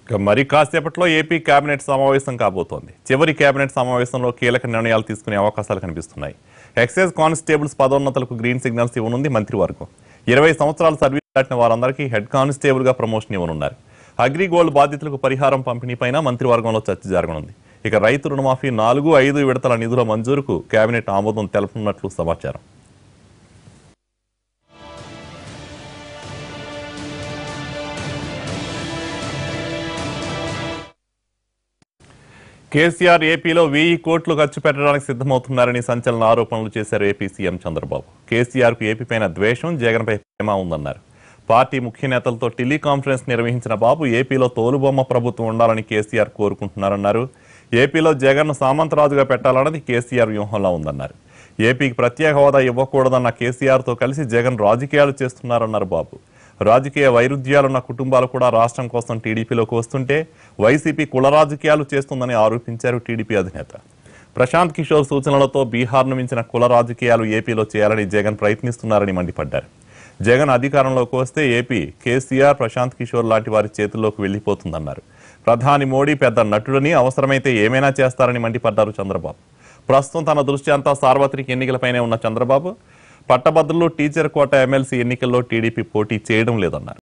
మరి కాసేపట్లో AP cabinet సమావేశం కాబోతోంది. చివరి కేబినెట్ సమావేశంలో కీలక నిర్ణయాలు తీసుకునే అవకాశాలు కనిపిస్తున్నాయి. ఎక్సైజ్ కానిస్టేబుల్స్ పదోన్నతులకు గ్రీన్ సిగ్నల్స్ ఇవ్వనుంది మంత్రివర్గం. 20 సంవత్సరాలు సర్వీస్ దాటిన వారందరికీ హెడ్ కానిస్టేబుల్ గా ప్రమోషన్ ఇవ్వనున్నారు. అగ్రిగోల్డ్ బాధితులకు పరిహారం పంపిణీపైన మంత్రివర్గంలో చర్చ జరగనుంది. ఇక రైతు రుణమాఫీ 4, 5 విడతల నిధుల మంజూరుకు కేబినెట్ ఆమోదం తెలపనున్నట్లు సమాచారం. కేసీఆర్ ఏపీలో 1000 కోట్లు ఖర్చు పెట్టడానికి సిద్ధమవుతున్నారని సంచలన ఆరోపణలు చేశారు ఏపీ సీఎం చంద్రబాబు. కేసీఆర్ కు ఏపీపైన ద్వేషం, జగన్పై ప్రేమ ఉందన్నారు. పార్టీ ముఖ్య నేతలతో టెలికాన్ఫరెన్స్ నిర్వహించిన బాబు ఏపీలో తోలుబొమ్మ ప్రభుత్వం ఉండాలని కేసీఆర్ కోరుకుంటున్నారన్నారు. ఏపీలో జగన్ సామంతరాజుగా పెట్టాలన్నది కేసీఆర్ వ్యూహంలో ఉందన్నారు. ఏపీకి ప్రత్యేక హోదా ఇవ్వకూడదన్న కేసీఆర్తో కలిసి జగన్ రాజకీయాలు చేస్తున్నారన్నారు బాబు. రాజకీయ వైరుధ్యాలున్న కుటుంబాలు కూడా రాష్ట్రం కోసం టీడీపీలోకి వస్తుంటే వైసీపీ కుల రాజకీయాలు చేస్తుందని ఆరోపించారు టీడీపీ అధినేత. ప్రశాంత్ కిషోర్ సూచనలతో బీహార్ను మించిన కుల రాజకీయాలు ఏపీలో చేయాలని జగన్ ప్రయత్నిస్తున్నారని మండిపడ్డారు. జగన్ అధికారంలోకి వస్తే ఏపీ కేసీఆర్, ప్రశాంత్ కిషోర్ లాంటి వారి చేతుల్లోకి వెళ్లిపోతుందన్నారు. ప్రధాని మోడీ పెద్ద నటుడని, అవసరమైతే ఏమైనా చేస్తారని మండిపడ్డారు చంద్రబాబు. ప్రస్తుతం తన దృష్టి అంతా సార్వత్రిక ఎన్నికలపైనే ఉన్న చంద్రబాబు పట్టభద్రులు, టీచర్ కోట ఎమ్మెల్సీ ఎన్నికల్లో టీడీపీ పోటీ చేయడం లేదన్నారు.